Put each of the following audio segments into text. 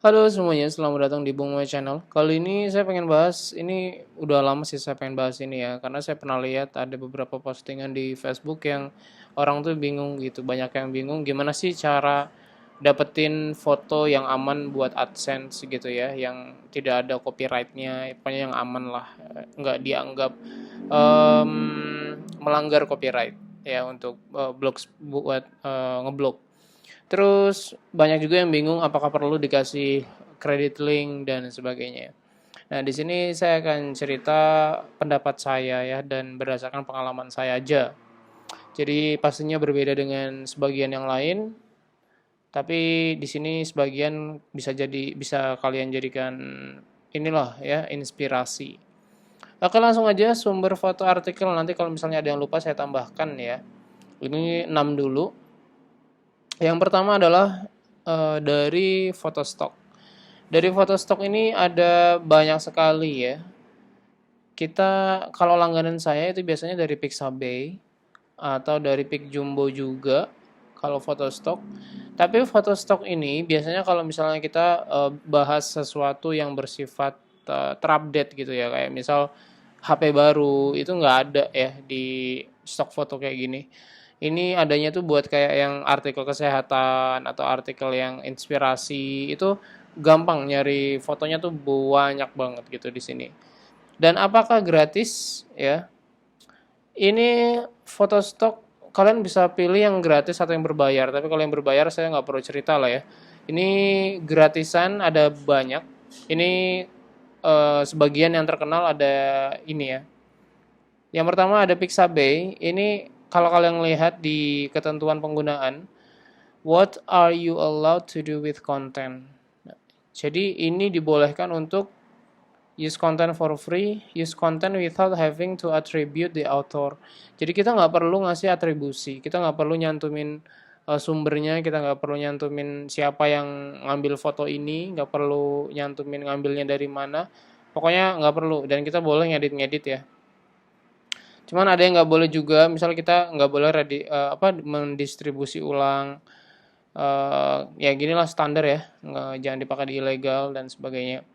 Halo semuanya, selamat datang di Bung Moy Channel. Kali ini saya pengen bahas, ini udah lama sih saya pengen bahas ini ya, karena saya pernah lihat ada beberapa postingan di Facebook yang orang tuh bingung gitu, banyak yang bingung gimana sih cara dapetin foto yang aman buat AdSense gitu ya, yang tidak ada copyrightnya, pokoknya yang aman lah, nggak dianggap em, melanggar copyright ya untuk blogs buat ngeblok. Terus banyak juga yang bingung apakah perlu dikasih credit link dan sebagainya. Nah, di sini saya akan cerita pendapat saya ya dan berdasarkan pengalaman saya aja. Jadi pastinya berbeda dengan sebagian yang lain, tapi di sini sebagian bisa kalian jadikan inilah ya inspirasi. Oke, langsung aja sumber foto artikel, nanti kalau misalnya ada yang lupa saya tambahkan ya. Ini 6 dulu. Yang pertama adalah dari Photostock. Dari Photostock ini ada banyak sekali ya. Kita kalau langganan saya itu biasanya dari Pixabay atau dari Pic Jumbo juga kalau Photostock. Tapi Photostock ini biasanya kalau misalnya kita bahas sesuatu yang bersifat terupdate gitu ya, kayak misal HP baru itu nggak ada ya di stok foto kayak gini. Ini adanya tuh buat kayak yang artikel kesehatan atau artikel yang inspirasi itu gampang nyari fotonya tuh banyak banget gitu di sini. Dan apakah gratis ya? Ini foto stok kalian bisa pilih yang gratis atau yang berbayar. Tapi kalau yang berbayar saya nggak perlu cerita lah ya. Ini gratisan ada banyak. Ini sebagian yang terkenal ada ini ya. Yang pertama ada Pixabay. Ini kalau kalian lihat di ketentuan penggunaan, what are you allowed to do with content? Nah, jadi ini dibolehkan untuk use content for free, use content without having to attribute the author. Jadi kita nggak perlu ngasih atribusi, kita nggak perlu nyantumin sumbernya, kita nggak perlu nyantumin siapa yang ngambil foto ini, nggak perlu nyantumin ngambilnya dari mana. Pokoknya nggak perlu, dan kita boleh ngedit-ngedit ya. Cuman ada yang nggak boleh juga, misalnya kita nggak boleh mendistribusi ulang, ya ginilah standar ya, jangan dipakai di ilegal dan sebagainya.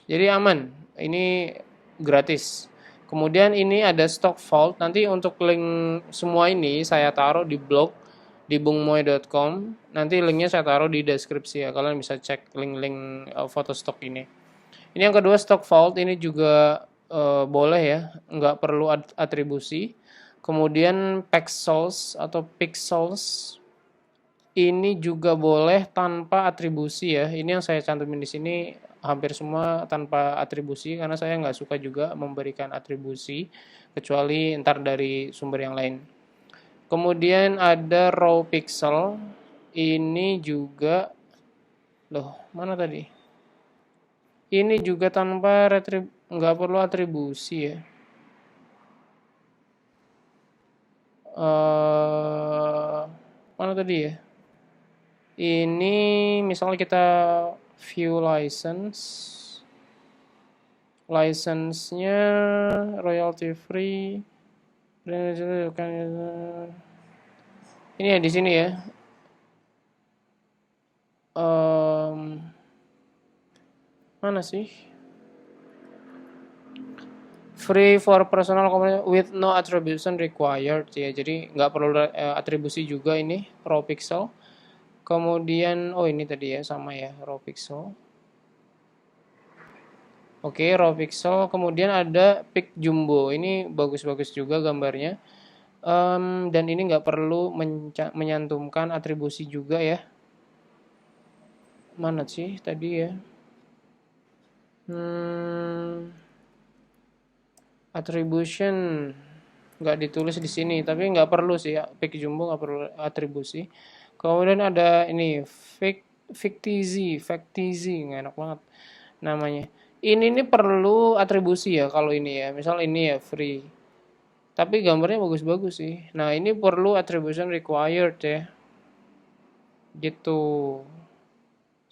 Jadi aman, ini gratis. Kemudian ini ada stock vault, nanti untuk link semua ini saya taruh di blog di bungmoy.com, nanti linknya saya taruh di deskripsi ya, kalian bisa cek link-link foto stok ini. Ini yang kedua stock vault, ini juga boleh ya, nggak perlu atribusi. Kemudian pixels atau pixels ini juga boleh tanpa atribusi ya. Ini yang saya cantumin di sini hampir semua tanpa atribusi karena saya nggak suka juga memberikan atribusi kecuali ntar dari sumber yang lain. Kemudian ada raw pixel. Ini juga loh, mana tadi? Ini juga tanpa nggak perlu atribusi ya. Mana tadi ya? Ini misalnya kita view license-nya royalty free. Ini ya di sini ya. Mana sih? Free for personal with no attribution required ya. Jadi nggak perlu atribusi juga ini raw pixel. Kemudian ini tadi ya sama ya raw pixel. Oke, raw pixel. Kemudian ada pic jumbo. Ini bagus-bagus juga gambarnya. Dan ini nggak perlu menyantumkan atribusi juga ya. Mana sih tadi ya? Attribution nggak ditulis di sini, tapi nggak perlu sih ya. Pic jumbo nggak perlu atribusi. Kemudian ada ini Factizi nggak enak banget namanya. Ini perlu atribusi ya kalau ini ya. Misal ini ya free. Tapi gambarnya bagus-bagus sih. Nah, ini perlu attribution required ya. Gitu.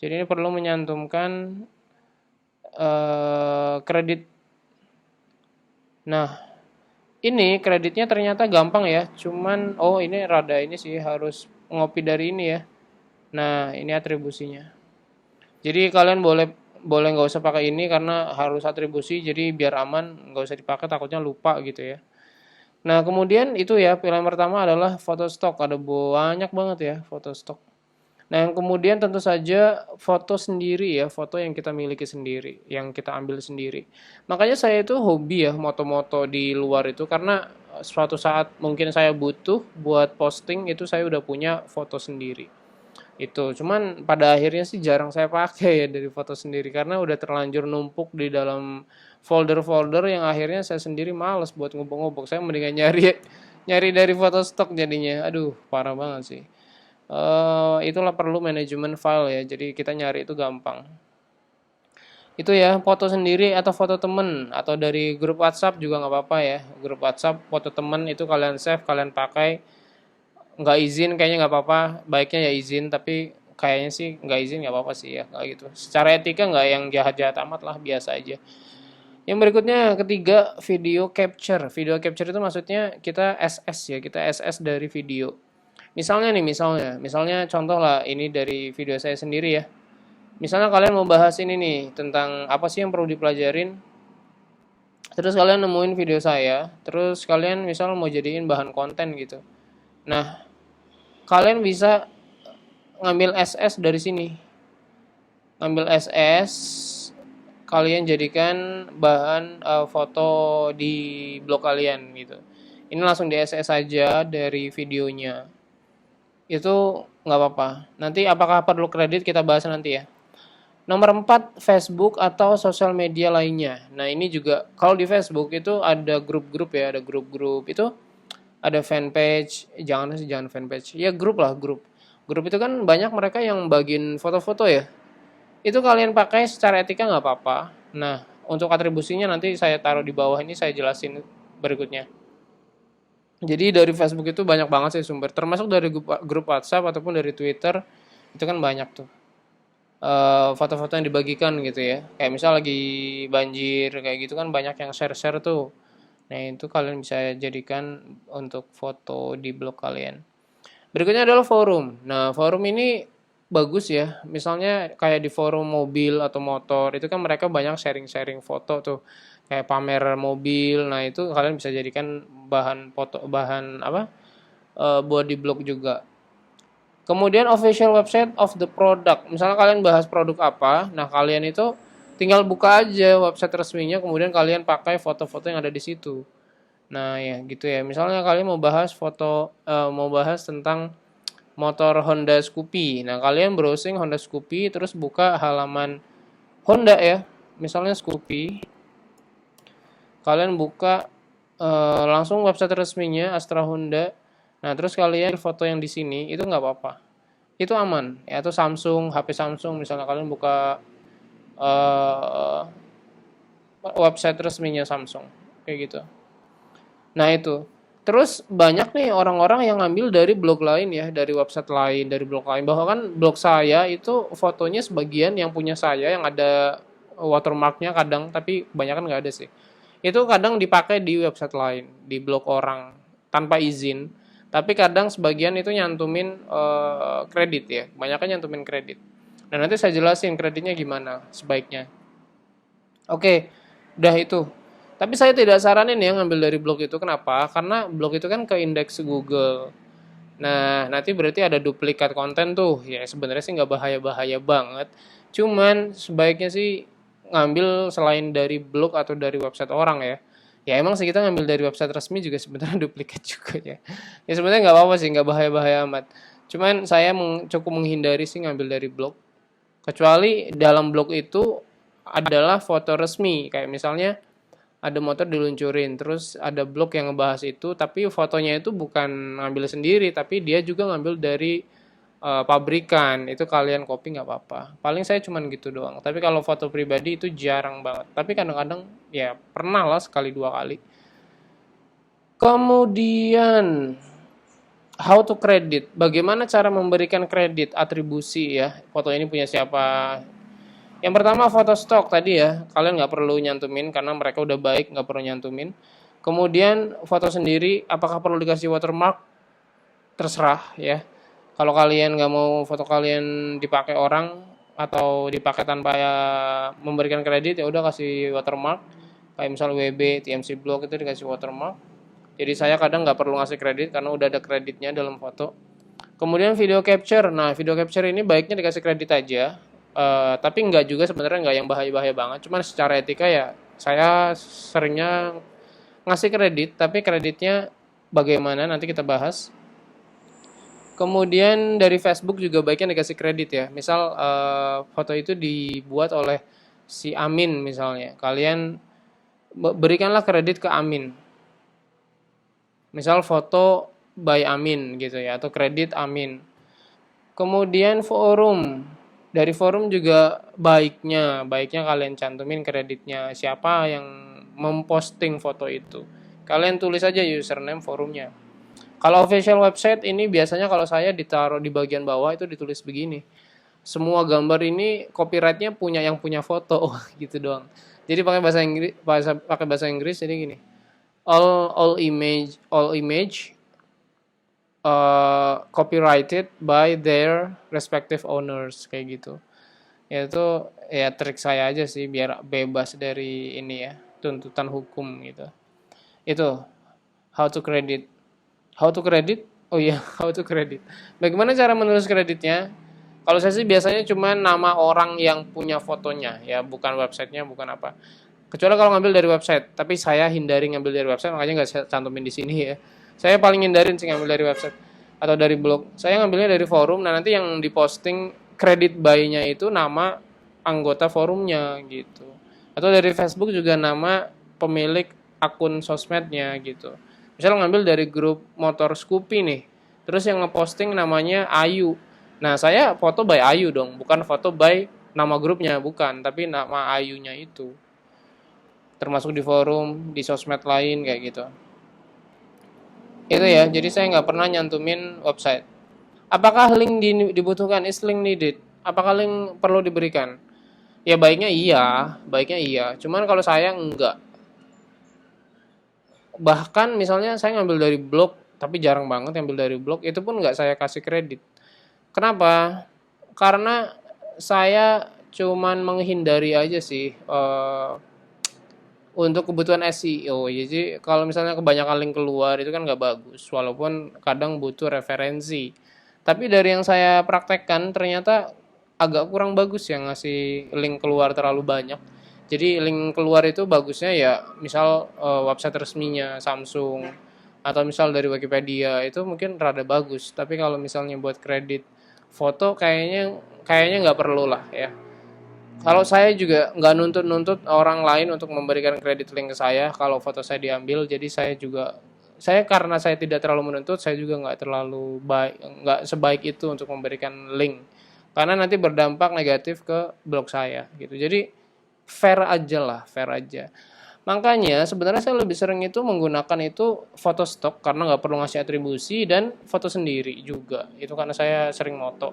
Jadi ini perlu menyantumkan kredit. Nah, ini kreditnya ternyata gampang ya. Cuman ini rada ini sih harus ngopi dari ini ya. Nah, ini atribusinya. Jadi kalian boleh boleh nggak usah pakai ini karena harus atribusi, jadi biar aman nggak usah dipakai takutnya lupa gitu ya. Nah kemudian itu ya pilihan pertama adalah foto stok, ada banyak banget ya foto stok. Nah, yang kemudian tentu saja foto sendiri ya, foto yang kita miliki sendiri, yang kita ambil sendiri. Makanya saya itu hobi ya moto-moto di luar itu karena suatu saat mungkin saya butuh buat posting itu saya udah punya foto sendiri. Itu, cuman pada akhirnya sih jarang saya pakai ya dari foto sendiri karena udah terlanjur numpuk di dalam folder-folder yang akhirnya saya sendiri males buat ngubek-ngubek. Saya mendingan nyari nyari dari foto stok jadinya. Aduh, parah banget sih. Itulah perlu manajemen file ya. Jadi kita nyari itu gampang. Itu ya, foto sendiri atau foto temen atau dari grup WhatsApp juga nggak apa-apa ya. Grup WhatsApp foto temen itu kalian save, kalian pakai. Nggak izin kayaknya nggak apa-apa. Baiknya ya izin, tapi kayaknya sih nggak izin nggak apa-apa sih ya kayak gitu. Secara etika nggak yang jahat-jahat amat lah, biasa aja. Yang berikutnya ketiga video capture. Video capture itu maksudnya kita SS ya, kita SS dari video. Misalnya nih, misalnya contoh lah ini dari video saya sendiri ya. Misalnya kalian mau bahas ini nih tentang apa sih yang perlu dipelajarin. Terus kalian nemuin video saya, terus kalian misal mau jadiin bahan konten gitu. Nah, kalian bisa ngambil SS dari sini. Ngambil SS, kalian jadikan bahan foto di blog kalian gitu. Ini langsung di SS saja dari videonya. Itu nggak apa-apa. Nanti apakah perlu kredit kita bahas nanti ya. Nomor 4, Facebook atau sosial media lainnya. Nah, ini juga kalau di Facebook itu ada grup-grup ya, ada grup-grup itu ada fanpage, jangan fanpage. Ya grup lah, grup. Grup itu kan banyak mereka yang bagiin foto-foto ya. Itu kalian pakai secara etika nggak apa-apa. Nah, untuk atribusinya nanti saya taruh di bawah ini saya jelasin berikutnya. Jadi dari Facebook itu banyak banget sih sumber, termasuk dari grup WhatsApp ataupun dari Twitter, itu kan banyak tuh foto-foto yang dibagikan gitu ya. Kayak misal lagi banjir kayak gitu kan banyak yang share-share tuh. Nah itu kalian bisa jadikan untuk foto di blog kalian. Berikutnya adalah forum. Nah forum ini bagus ya. Misalnya kayak di forum mobil atau motor itu kan mereka banyak sharing-sharing foto tuh. Kayak pamer mobil. Nah itu kalian bisa jadikan bahan foto, bahan apa? Buat di blog juga. Kemudian official website of the product. Misalnya kalian bahas produk apa, nah kalian itu tinggal buka aja website resminya, kemudian kalian pakai foto-foto yang ada di situ. Nah ya gitu ya. Misalnya kalian mau bahas mau bahas tentang motor Honda Scoopy. Nah kalian browsing Honda Scoopy, terus buka halaman Honda ya. Misalnya Scoopy, kalian buka langsung website resminya Astra Honda. Nah terus kalian foto yang di sini itu nggak apa-apa, itu aman ya. Atau Samsung, HP Samsung misalnya kalian buka uh, website resminya Samsung kayak gitu. Nah itu terus banyak nih orang-orang yang ngambil dari blog lain ya, dari website lain, dari blog lain. Bahkan kan blog saya itu fotonya sebagian yang punya saya yang ada watermarknya kadang, tapi kebanyakan nggak ada sih. Itu kadang dipakai di website lain, di blog orang tanpa izin. Tapi kadang sebagian itu nyantumin kredit ya, kebanyakan nyantumin kredit. Nah nanti saya jelasin kreditnya gimana sebaiknya. Oke, udah itu. Tapi saya tidak saranin ya ngambil dari blog itu. Kenapa? Karena blog itu kan ke indeks Google. Nah, nanti berarti ada duplikat konten tuh. Ya sebenarnya sih nggak bahaya-bahaya banget. Cuman sebaiknya sih ngambil selain dari blog atau dari website orang ya. Ya emang sih kita ngambil dari website resmi juga sebenarnya duplikat juga ya. Ya sebenarnya nggak apa-apa sih, nggak bahaya-bahaya amat. Cuman saya cukup menghindari sih ngambil dari blog. Kecuali dalam blog itu adalah foto resmi. Kayak misalnya ada motor diluncurin, terus ada blog yang ngebahas itu, tapi fotonya itu bukan ngambil sendiri, tapi dia juga ngambil dari pabrikan. Itu kalian copy nggak apa-apa. Paling saya cuman gitu doang. Tapi kalau foto pribadi itu jarang banget. Tapi kadang-kadang ya pernah lah sekali dua kali. Kemudian how to credit. Bagaimana cara memberikan kredit atribusi ya. Foto ini punya siapa? Yang pertama foto stok tadi ya, kalian nggak perlu nyantumin karena mereka udah baik, nggak perlu nyantumin. Kemudian foto sendiri, apakah perlu dikasih watermark? Terserah ya. Kalau kalian nggak mau foto kalian dipakai orang, atau dipakai tanpa ya memberikan kredit, ya udah kasih watermark. Kayak misal WB, TMC Block itu dikasih watermark. Jadi saya kadang nggak perlu ngasih kredit karena udah ada kreditnya dalam foto. Kemudian video capture. Nah, video capture ini baiknya dikasih kredit aja. Tapi nggak juga sebenarnya, nggak yang bahaya-bahaya banget. Cuman secara etika ya saya seringnya ngasih kredit, tapi kreditnya bagaimana nanti kita bahas. Kemudian dari Facebook juga baiknya dikasih kredit ya. Misal foto itu dibuat oleh si Amin misalnya. Kalian berikanlah kredit ke Amin. Misal foto by Amin gitu ya, atau kredit Amin. Kemudian forum. Dari forum juga baiknya kalian cantumin kreditnya siapa yang memposting foto itu. Kalian tulis aja username forumnya. Kalau official website ini biasanya kalau saya ditaruh di bagian bawah itu ditulis begini. Semua gambar ini copyrightnya punya yang punya foto gitu doang. Jadi pakai bahasa Inggris jadi gini. All image copyrighted by their respective owners kayak gitu. Ya itu ya trik saya aja sih biar bebas dari ini ya tuntutan hukum gitu. Itu how to credit. How to credit? Oh iya, how to credit. Bagaimana cara menulis kreditnya? Kalau saya sih biasanya cuma nama orang yang punya fotonya, ya bukan websitenya, bukan apa. Kecuali kalau ngambil dari website, tapi saya hindari ngambil dari website, makanya nggak saya cantumin di sini ya. Saya paling hindarin sih ngambil dari website atau dari blog. Saya ngambilnya dari forum, nah nanti yang diposting kredit buy-nya itu nama anggota forumnya gitu. Atau dari Facebook juga nama pemilik akun sosmednya gitu. Misalnya ngambil dari grup motor Scoopy nih. Terus yang ngeposting namanya Ayu. Nah, saya foto by Ayu dong, bukan foto by nama grupnya, bukan, tapi nama Ayunya itu. Termasuk di forum, di sosmed lain kayak gitu. Itu ya, jadi saya nggak pernah nyantumin website. Apakah link dibutuhkan? Is link needed? Apakah link perlu diberikan? Ya baiknya iya. Cuman kalau saya enggak. Bahkan misalnya saya ngambil dari blog, tapi jarang banget ngambil dari blog, itu pun nggak saya kasih kredit. Kenapa? Karena saya cuman menghindari aja sih untuk kebutuhan SEO. Jadi kalau misalnya kebanyakan link keluar itu kan nggak bagus, walaupun kadang butuh referensi. Tapi dari yang saya praktekkan ternyata agak kurang bagus ya ngasih link keluar terlalu banyak. Jadi link keluar itu bagusnya ya misal website resminya Samsung atau misal dari Wikipedia itu mungkin rada bagus. Tapi kalau misalnya buat kredit foto kayaknya nggak perlu lah ya. Kalau saya juga nggak nuntut-nuntut orang lain untuk memberikan kredit link ke saya kalau foto saya diambil, jadi saya karena saya tidak terlalu menuntut, saya juga nggak sebaik itu untuk memberikan link, karena nanti berdampak negatif ke blog saya gitu. Jadi fair aja lah, fair aja. Makanya sebenarnya saya lebih sering itu menggunakan itu foto stok karena nggak perlu ngasih atribusi, dan foto sendiri juga. Itu karena saya sering moto.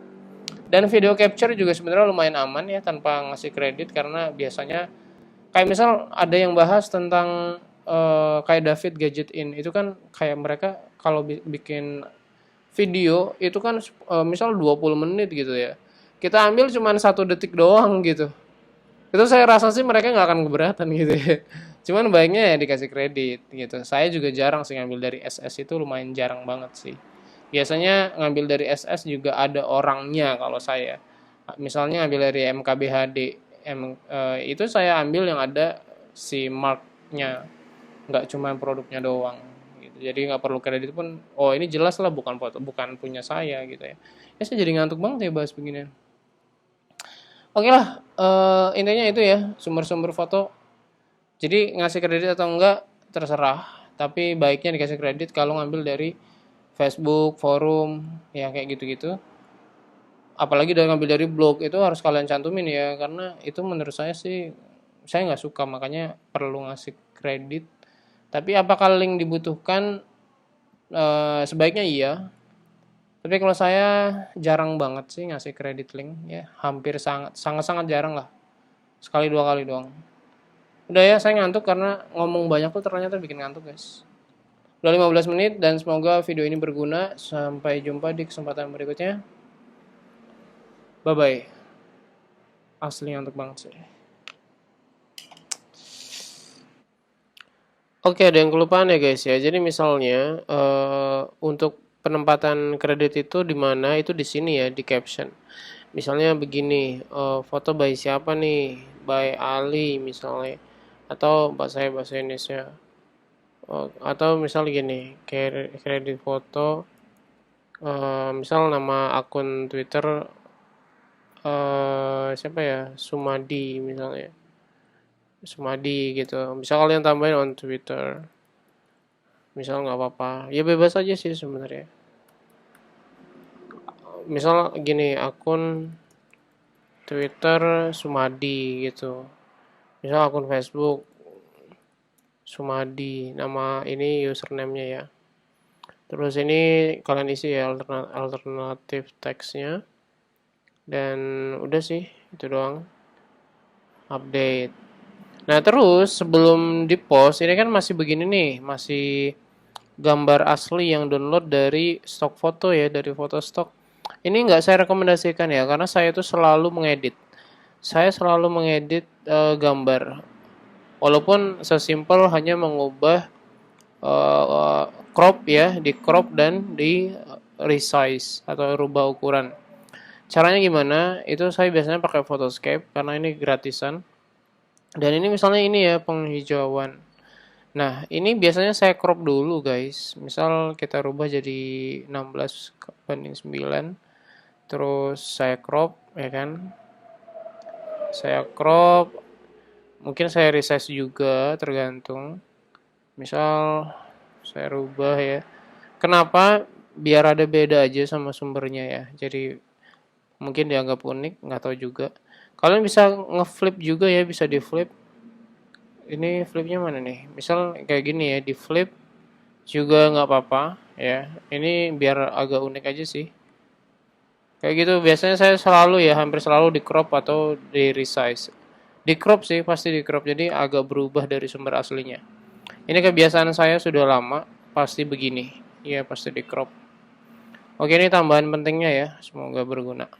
Dan video capture juga sebenarnya lumayan aman ya tanpa ngasih kredit, karena biasanya kayak misal ada yang bahas tentang kayak David Gadget In itu kan kayak mereka kalau bikin video itu kan misal 20 menit gitu ya. Kita ambil cuma 1 detik doang gitu. Itu saya rasa sih mereka nggak akan keberatan gitu ya. Cuman baiknya ya dikasih kredit gitu. Saya juga jarang sih ngambil dari SS, itu lumayan jarang banget sih. Biasanya ngambil dari SS juga ada orangnya kalau saya. Misalnya ngambil dari MKBHD, itu saya ambil yang ada si marknya, nggak cuma produknya doang. Gitu. Jadi nggak perlu kredit pun. Oh ini jelas lah bukan foto, bukan punya saya gitu ya. Ya saya jadi ngantuk banget ya bahas beginian. Oke lah, intinya itu ya sumber-sumber foto. Jadi ngasih kredit atau enggak terserah, tapi baiknya dikasih kredit kalau ngambil dari Facebook, forum, ya kayak gitu-gitu. Apalagi dari ngambil dari blog itu harus kalian cantumin ya, karena itu menurut saya sih saya nggak suka, makanya perlu ngasih kredit. Tapi apakah link dibutuhkan? Sebaiknya iya. Tapi kalau saya jarang banget sih ngasih kredit link ya, hampir sangat jarang lah. Sekali dua kali doang. Udah ya, saya ngantuk karena ngomong banyak tuh ternyata bikin ngantuk, guys. Udah 15 menit dan semoga video ini berguna. Sampai jumpa di kesempatan berikutnya. Bye bye. aslinya untuk Bang C. Oke, ada yang kelupaan ya guys ya. Jadi misalnya untuk penempatan kredit itu di mana? Itu di sini ya, di caption. Misalnya begini, foto by siapa nih? By Ali misalnya. Atau bahasa Indonesia. Atau misal gini, kredit foto, misal nama akun Twitter siapa ya? Sumadi misalnya. Sumadi gitu. Misal kalian tambahin on Twitter. Misal nggak apa-apa. Ya bebas aja sih sebenarnya. Misal gini, akun Twitter Sumadi gitu. Misal akun Facebook Sumadi, nama ini username-nya ya. Terus ini kalian isi ya alternatif teksnya. Dan udah sih, itu doang. Update. Nah terus sebelum di post, ini kan masih begini nih, masih gambar asli yang download dari stok foto ya, dari foto stok. Ini nggak saya rekomendasikan ya, karena saya itu selalu mengedit. Saya selalu mengedit gambar. Walaupun sesimpel hanya mengubah crop ya, di crop dan di resize atau rubah ukuran. Caranya gimana? Itu saya biasanya pakai Photoscape karena ini gratisan. Dan ini misalnya ini ya penghijauan. Nah, ini biasanya saya crop dulu guys. Misal kita rubah jadi 16:9. Terus saya crop ya kan. Saya crop. Mungkin saya resize juga tergantung. Misal saya rubah ya. Kenapa? Biar ada beda aja sama sumbernya ya. Jadi mungkin dianggap unik, nggak tahu juga. Kalian bisa ngeflip juga ya, bisa di flip. Ini flipnya mana nih? Misal kayak gini ya, di flip juga nggak apa-apa ya. Ini biar agak unik aja sih. Kayak gitu biasanya saya selalu ya, hampir selalu di crop atau di resize. Di crop sih, pasti di crop. Jadi agak berubah dari sumber aslinya. Ini kebiasaan saya sudah lama, pasti begini. Iya, pasti di crop. Oke, ini tambahan pentingnya ya. Semoga berguna.